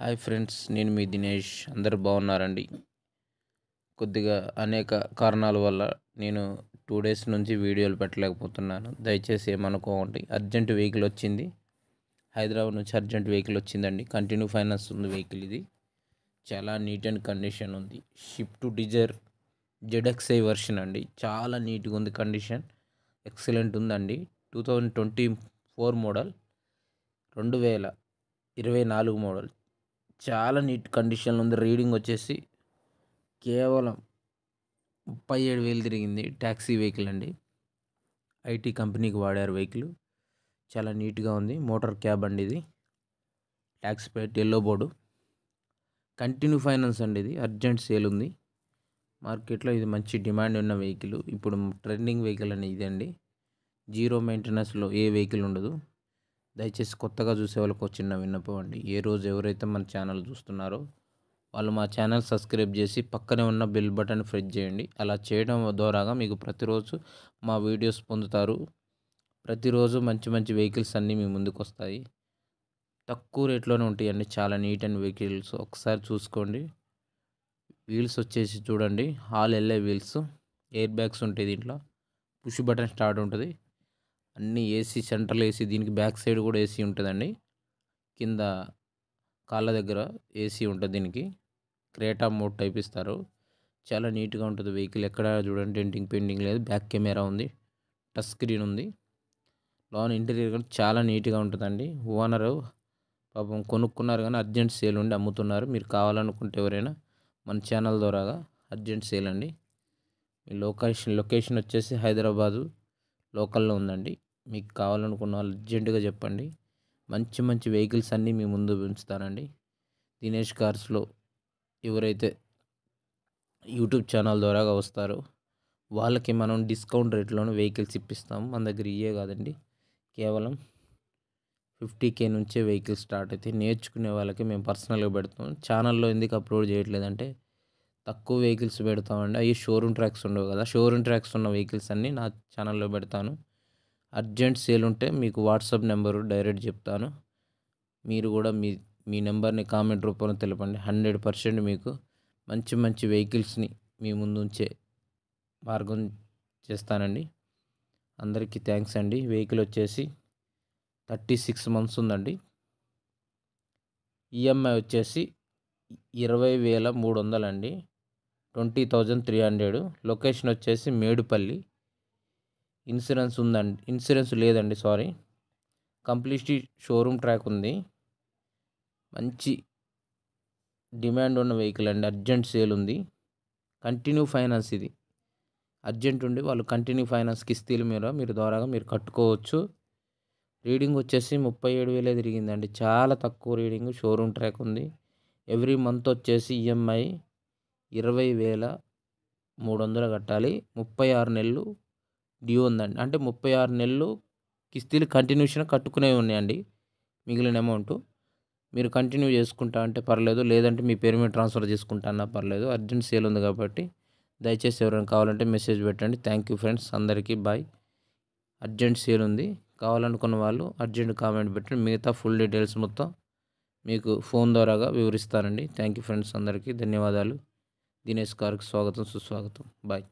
Hi friends, నేను మీ దినేష్. అందరూ బాగున్నారండి? కొద్దిగా అనేక కారణాల వల్ల నేను 2 డేస్ నుంచి వీడియోలు పెట్టలేకపోతున్నాను. దయచేసి ఏమనుకోకండి. అర్జెంట్ వెహికల్ వచ్చింది. హైదరాబాద్ నుంచి అర్జెంట్ వెహికల్ వచ్చిందండి. కంటిన్యూ ఫైనాన్స్ ఉంది వెహికల్ ఇది. చాలా నీట్ అండ్ కండిషన్ ఉంది. షిఫ్ట్ డిజైర్ జెడ్ఎక్స్ఐ వర్షన్ అండి. చాలా నీట్గా ఉంది. కండిషన్ ఎక్సలెంట్ ఉందండి. 2024 మోడల్, 2024 మోడల్. చాలా నీట్ కండిషన్లో ఉంది. రీడింగ్ వచ్చేసి కేవలం 37,000 తిరిగింది. ట్యాక్సీ వెహికల్ అండి. ఐటీ కంపెనీకి వాడారు వెహికల్. చాలా నీట్గా ఉంది. మోటార్ క్యాబ్ అండి ఇది. Taxi plate yellow board. Continue finance అండి. ఇది అర్జెంట్ సేల్ ఉంది. మార్కెట్లో ఇది మంచి డిమాండ్ ఉన్న వెహికల్. ఇప్పుడు ట్రెండింగ్ వెహికల్ అని ఇది అండి. జీరో మెయింటెనెన్స్లో ఏ వెహికల్ ఉండదు. దయచేసి కొత్తగా చూసే వాళ్ళకి ఒక చిన్న విన్నపం అండి. ఏ రోజు ఎవరైతే మన ఛానల్ చూస్తున్నారో వాళ్ళు మా ఛానల్ సబ్స్క్రైబ్ చేసి పక్కనే ఉన్న బెల్ బటన్ ప్రెస్ చేయండి. అలా చేయడం ద్వారాగా మీకు ప్రతిరోజు మా వీడియోస్ పొందుతారు. ప్రతిరోజు మంచి మంచి వెహికల్స్ అన్నీ మీ ముందుకు వస్తాయి. తక్కువ రేట్లోనే ఉంటాయండి. చాలా నీట్ అండ్ వెహికల్స్ ఒకసారి చూసుకోండి. వీల్స్ వచ్చేసి చూడండి, హాల్ వెళ్ళే వీల్స్. ఎయిర్ బ్యాగ్స్ ఉంటాయి దీంట్లో. పుష్ బటన్ స్టార్ట్ ఉంటుంది. అన్నీ ఏసీ, సెంట్రల్ ఏసీ. దీనికి బ్యాక్ సైడ్ కూడా ఏసీ ఉంటుందండి. కింద కాళ్ళ దగ్గర ఏసీ ఉంటుంది. దీనికి క్రేటా మోడ్ టైప్ ఇస్తారు. చాలా నీట్గా ఉంటుంది వెహికల్. ఎక్కడ చూడండి డెంటింగ్ పెయింటింగ్ లేదు. బ్యాక్ కెమెరా ఉంది. టచ్ స్క్రీన్ ఉంది. లోన్ ఇంటీరియర్ కూడా చాలా నీట్గా ఉంటుందండి. ఓనరు పాపం కొనుక్కున్నారు కానీ అర్జెంట్ సేల్ ఉండి అమ్ముతున్నారు. మీరు కావాలనుకుంటే ఎవరైనా మన ఛానల్ ద్వారాగా అర్జెంట్ సేల్ అండి. మీ లొకేషన్ వచ్చేసి హైదరాబాదు లోకల్లో ఉందండి. మీకు కావాలనుకున్న వాళ్ళు అర్జెంటుగా చెప్పండి. మంచి మంచి వెహికల్స్ అన్నీ మీ ముందు ఉంచుతానండి. దినేష్ కార్స్లో ఎవరైతే యూట్యూబ్ ఛానల్ ద్వారాగా వస్తారో వాళ్ళకి మనం డిస్కౌంట్ రేట్లోనే వెహికల్స్ ఇప్పిస్తాము. మన దగ్గర ఇవే కాదండి, కేవలం 50K నుంచే వెహికల్స్ స్టార్ట్ అవుతాయి. నేర్చుకునే వాళ్ళకి మేము పర్సనల్గా పెడతాం. ఛానల్లో ఎందుకు అప్లోడ్ చేయట్లేదంటే తక్కువ వెహికల్స్ పెడతామండి. అవి షోరూమ్ ట్రాక్స్ ఉండవు కదా. షోరూమ్ ట్రాక్స్ ఉన్న వెహికల్స్ అన్నీ నా ఛానల్లో పెడతాను. అర్జెంట్ సేల్ ఉంటే మీకు వాట్సాప్ నెంబరు డైరెక్ట్ చెప్తాను. మీరు కూడా మీ నెంబర్ని కామెంట్ రూపంలో తెలపండి. 100% మీకు మంచి మంచి వెహికల్స్ని మీ ముందు ఉంచే మార్గం చేస్తానండి. అందరికీ థ్యాంక్స్ అండి. వెహికల్ వచ్చేసి 36 మంత్స్ ఉందండి. ఈఎంఐ వచ్చేసి 20,300 అండి. 20,300. లొకేషన్ వచ్చేసి మేడుపల్లి. ఇన్సూరెన్స్ ఉందండి. ఇన్సూరెన్స్ లేదండి, సారీ. కంప్లీట్ షోరూమ్ ట్రాక్ ఉంది. మంచి డిమాండ్ ఉన్న వెహికల్ అండి. అర్జెంట్ సేల్ ఉంది. కంటిన్యూ ఫైనాన్స్ ఇది. అర్జెంట్ ఉండి వాళ్ళు కంటిన్యూ ఫైనాన్స్ కిస్తీల మీద మీరు ద్వారాగా మీరు కట్టుకోవచ్చు. రీడింగ్ వచ్చేసి 37,000 తిరిగిందండి. చాలా తక్కువ రీడింగ్. షోరూమ్ ట్రాక్ ఉంది. ఎవ్రీ మంత్ వచ్చేసి ఈఎంఐ 20,300 కట్టాలి. 36 నెలలు డ్యూ ఉందండి. అంటే 36 నెలలు కిస్తీలు కంటిన్యూషన్ కట్టుకునేవి ఉన్నాయండి. మిగిలిన అమౌంట్ మీరు కంటిన్యూ చేసుకుంటా అంటే పర్లేదు, లేదంటే మీ పేరు మీద ట్రాన్స్ఫర్ చేసుకుంటా అన్నా పర్లేదు. అర్జెంట్ సేల్ ఉంది కాబట్టి దయచేసి ఎవరైనా కావాలంటే మెసేజ్ పెట్టండి. థ్యాంక్ యూ ఫ్రెండ్స్, అందరికీ బాయ్. అర్జెంట్ సేల్ ఉంది. కావాలనుకున్న వాళ్ళు అర్జెంట్ కామెంట్ పెట్టండి. మిగతా ఫుల్ డీటెయిల్స్ మొత్తం మీకు ఫోన్ ద్వారాగా వివరిస్తానండి. థ్యాంక్ యూ ఫ్రెండ్స్, అందరికీ ధన్యవాదాలు. దినేష్ కార్కి స్వాగతం, సుస్వాగతం. బాయ్.